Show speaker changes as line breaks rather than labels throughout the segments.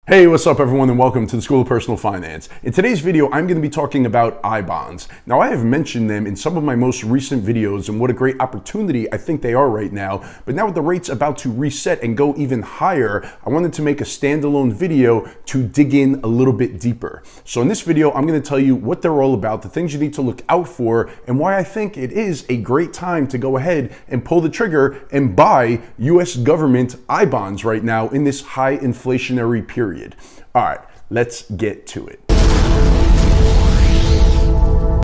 Hey, what's up everyone and welcome to the School of Personal Finance. In today's video, I'm going to be talking about I-bonds. Now, I have mentioned them in some of my most recent videos and what a great opportunity I think they are right now. But now with the rates about to reset and go even higher, I wanted to make a standalone video to dig in a little bit deeper. So in this video, I'm going to tell you what they're all about, the things you need to look out for, and why I think it is a great time to go ahead and pull the trigger and buy US government I-bonds right now in this high inflationary period. All right, let's get to it.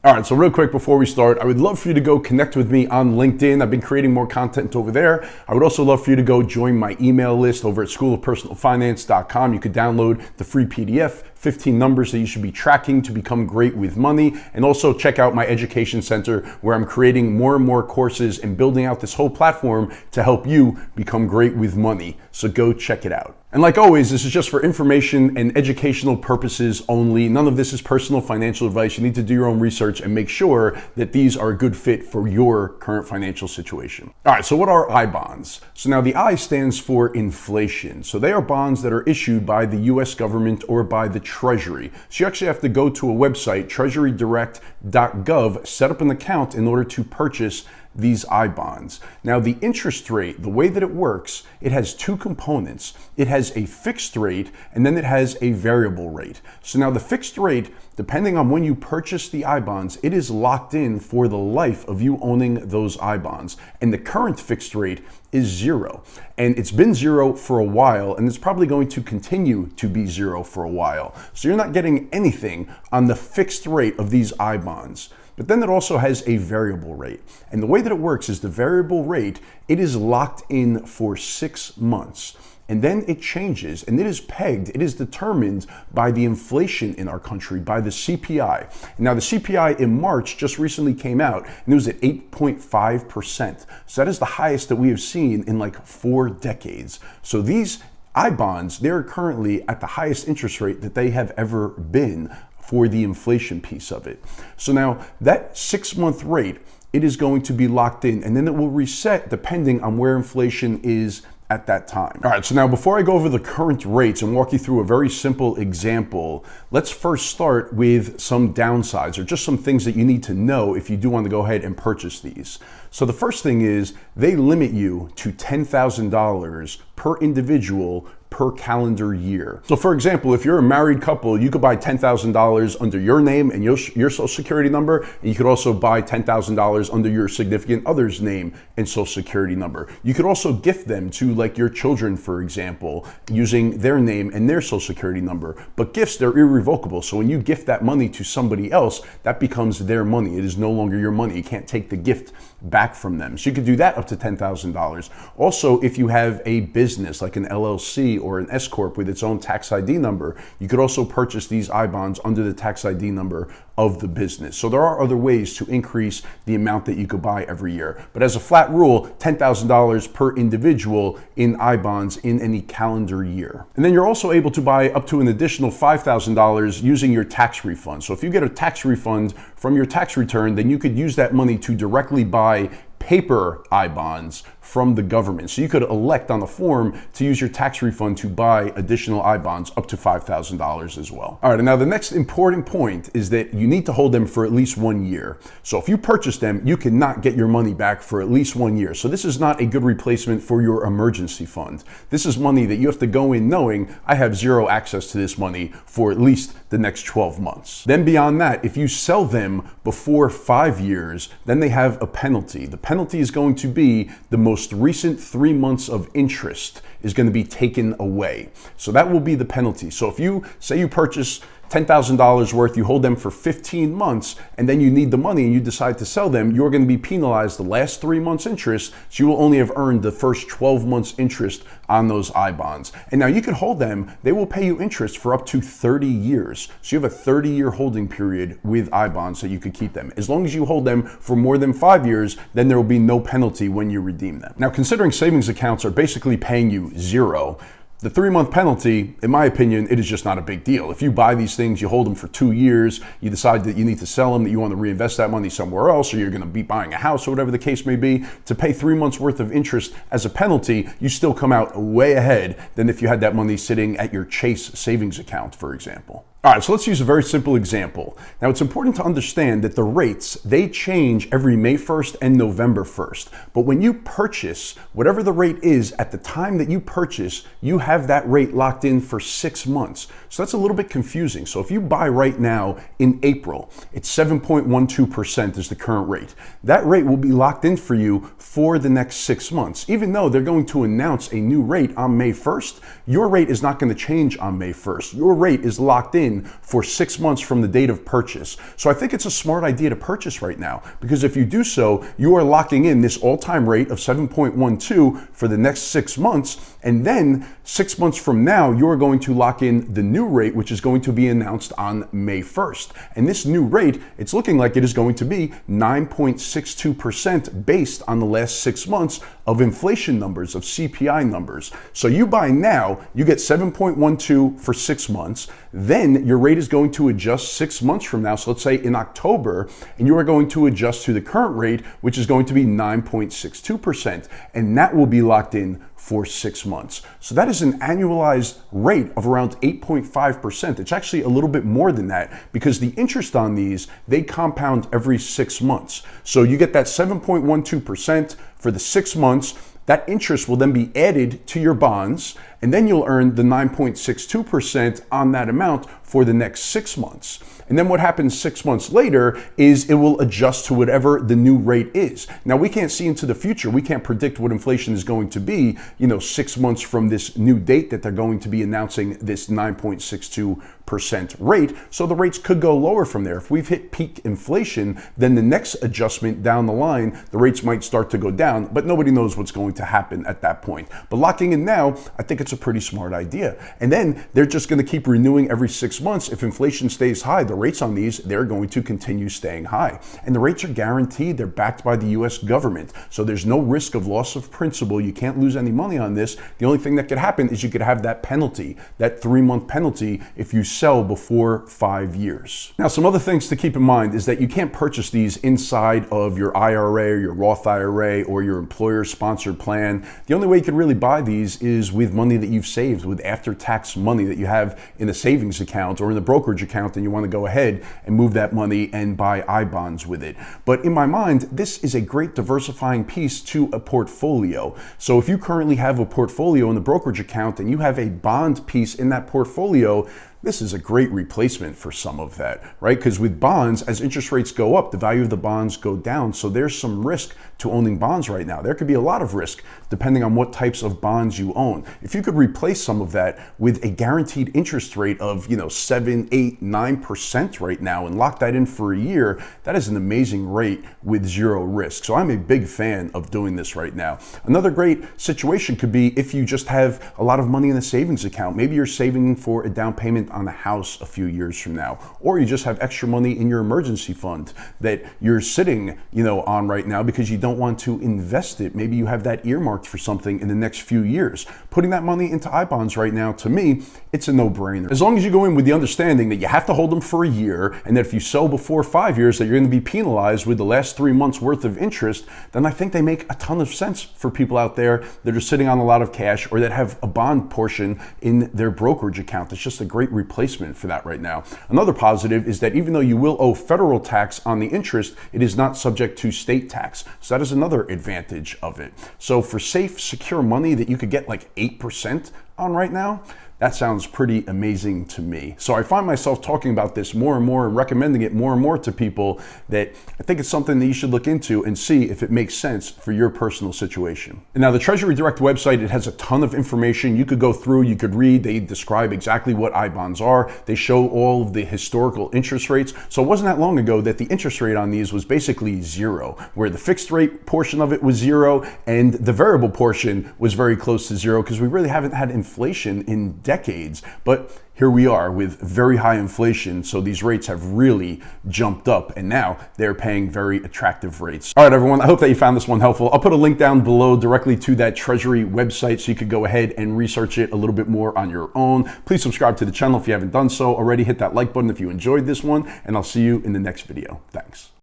All right, so real quick before we start, I would love for you to go connect with me on LinkedIn. I've been creating more content over there. I would also love for you to go join my email list over at schoolofpersonalfinance.com. You could download the free PDF, 15 numbers that you should be tracking to become great with money. And also check out my education center where I'm creating more and more courses and building out this whole platform to help you become great with money. So go check it out. And like always, this is just for information and educational purposes only. None of this is personal financial advice. You need to do your own research and make sure that these are a good fit for your current financial situation. All right, so what are I-bonds? So now the I stands for inflation. So they are bonds that are issued by the US government or by the Treasury. So you actually have to go to a website, treasurydirect.gov, set up an account in order to purchase these I-bonds. Now the interest rate, the way that it works, it has two components. It has a fixed rate and then it has a variable rate. So now the fixed rate, depending on when you purchase the I-bonds, it is locked in for the life of you owning those I-bonds. And the current fixed rate is zero. And it's been zero for a while, and it's probably going to continue to be zero for a while. So you're not getting anything on the fixed rate of these I-bonds. But then it also has a variable rate. And the way that it works is the variable rate, it is locked in for 6 months. And then it changes, and it is pegged, it is determined by the inflation in our country, by the CPI. Now the CPI in March just recently came out, and it was at 8.5%. So that is the highest that we have seen in like 4 decades. So these I-bonds, they're currently at the highest interest rate that they have ever been for the inflation piece of it. So now that 6-month rate, it is going to be locked in, and then it will reset depending on where inflation is at that time. All right, so now before I go over the current rates and walk you through a very simple example, let's first start with some downsides or just some things that you need to know if you do want to go ahead and purchase these. So the first thing is they limit you to $10,000 per individual per calendar year. So for example, if you're a married couple, you could buy $10,000 under your name and your social security number, and you could also buy $10,000 under your significant other's name and social security number. You could also gift them to like your children, for example, using their name and their social security number. But gifts, they're irrevocable. So when you gift that money to somebody else, that becomes their money. It is no longer your money. You can't take the gift back from them. So you could do that up to $10,000. Also, if you have a business like an LLC or an S Corp with its own tax ID number, you could also purchase these I-bonds under the tax ID number of the business. So there are other ways to increase the amount that you could buy every year. But as a flat rule, $10,000 per individual in I-bonds in any calendar year. And then you're also able to buy up to an additional $5,000 using your tax refund. So if you get a tax refund from your tax return, then you could use that money to directly buy paper I-bonds from the government. So you could elect on the form to use your tax refund to buy additional I-bonds up to $5,000 as well. All right, and now the next important point is that you need to hold them for at least 1 year. So if you purchase them, you cannot get your money back for at least 1 year. So this is not a good replacement for your emergency fund. This is money that you have to go in knowing I have zero access to this money for at least the next 12 months. Then beyond that, if you sell them before 5 years, then they have a penalty. The penalty is going to be the most recent 3 months of interest is going to be taken away. So that will be the penalty. So if you say you purchase $10,000 worth, you hold them for 15 months, and then you need the money and you decide to sell them, you're going to be penalized the last 3 months interest, so you will only have earned the first 12 months interest on those I-bonds. And now you can hold them, they will pay you interest for up to 30 years. So you have a 30-year holding period with I-bonds that you could keep them. As long as you hold them for more than 5 years, then there will be no penalty when you redeem them. Now, considering savings accounts are basically paying you zero, The 3-month penalty, in my opinion, it is just not a big deal. If you buy these things, you hold them for 2 years, you decide that you need to sell them, that you want to reinvest that money somewhere else, or you're going to be buying a house or whatever the case may be, to pay 3 months worth of interest as a penalty, you still come out way ahead than if you had that money sitting at your Chase savings account, for example. All right, so let's use a very simple example. Now, it's important to understand that the rates, they change every May 1st and November 1st. But when you purchase, whatever the rate is at the time that you purchase, you have that rate locked in for 6 months. So that's a little bit confusing. So if you buy right now in April, it's 7.12% is the current rate. That rate will be locked in for you for the next 6 months. Even though they're going to announce a new rate on May 1st, your rate is not going to change on May 1st. Your rate is locked in for 6 months from the date of purchase. So I think it's a smart idea to purchase right now, because if you do so, you are locking in this all-time rate of 7.12 for the next 6 months. And then 6 months from now, you're going to lock in the new rate, which is going to be announced on May 1st. And this new rate, it's looking like it is going to be 9.62% based on the last 6 months of inflation numbers, of CPI numbers. So you buy now, you get 7.12 for 6 months. Then your rate is going to adjust 6 months from now. So let's say in October, and you are going to adjust to the current rate, which is going to be 9.62%. And that will be locked in for 6 months. So that is an annualized rate of around 8.5%. It's actually a little bit more than that, because the interest on these, they compound every 6 months. So you get that 7.12% for the 6 months. That interest will then be added to your bonds, and then you'll earn the 9.62% on that amount for the next 6 months. And then what happens 6 months later is it will adjust to whatever the new rate is. Now, we can't see into the future. We can't predict what inflation is going to be, 6 months from this new date that they're going to be announcing this 9.62% rate. So the rates could go lower from there. If we've hit peak inflation, then the next adjustment down the line, the rates might start to go down, but nobody knows what's going to happen at that point. But locking in now, I think it's a pretty smart idea. And then they're just going to keep renewing every 6 months. If inflation stays high, the rates on these, they're going to continue staying high. And the rates are guaranteed. They're backed by the US government. So there's no risk of loss of principal. You can't lose any money on this. The only thing that could happen is you could have that penalty, that 3-month penalty, if you sell before 5 years. Now, some other things to keep in mind is that you can't purchase these inside of your IRA or your Roth IRA or your employer sponsored plan. The only way you could really buy these is with money that you've saved, with after-tax money that you have in a savings account or in a brokerage account, and you want to go ahead and move that money and buy I-bonds with it. But in my mind, this is a great diversifying piece to a portfolio. So if you currently have a portfolio in the brokerage account and you have a bond piece in that portfolio, this is a great replacement for some of that, right? Because with bonds, as interest rates go up, the value of the bonds go down. So there's some risk to owning bonds right now. There could be a lot of risk depending on what types of bonds you own. If you could replace some of that with a guaranteed interest rate of 7, 8, 9% right now and lock that in for a year, that is an amazing rate with zero risk. So I'm a big fan of doing this right now. Another great situation could be if you just have a lot of money in a savings account. Maybe you're saving for a down payment on a house a few years from now, or you just have extra money in your emergency fund that you're sitting, on right now because you don't want to invest it. Maybe you have that earmarked for something in the next few years. Putting that money into I-bonds right now, to me, it's a no-brainer. As long as you go in with the understanding that you have to hold them for a year, and that if you sell before 5 years, that you're going to be penalized with the last 3 months worth of interest, then I think they make a ton of sense for people out there that are sitting on a lot of cash or that have a bond portion in their brokerage account. It's just a great replacement for that right now. Another positive is that even though you will owe federal tax on the interest, it is not subject to state tax. So that is another advantage of it. So for safe, secure money that you could get like 8% on right now, that sounds pretty amazing to me. So I find myself talking about this more and more and recommending it more and more to people, that I think it's something that you should look into and see if it makes sense for your personal situation. And now the Treasury Direct website, it has a ton of information. You could go through, you could read, they describe exactly what I-bonds are. They show all of the historical interest rates. So it wasn't that long ago that the interest rate on these was basically zero, where the fixed rate portion of it was zero and the variable portion was very close to zero, because we really haven't had inflation in decades. But here we are with very high inflation, so these rates have really jumped up, and now they're paying very attractive rates. All right, everyone, I hope that you found this one helpful. I'll put a link down below directly to that Treasury website so you could go ahead and research it a little bit more on your own. Please subscribe to the channel if you haven't done so already. Hit that like button if you enjoyed this one, and I'll see you in the next video. Thanks.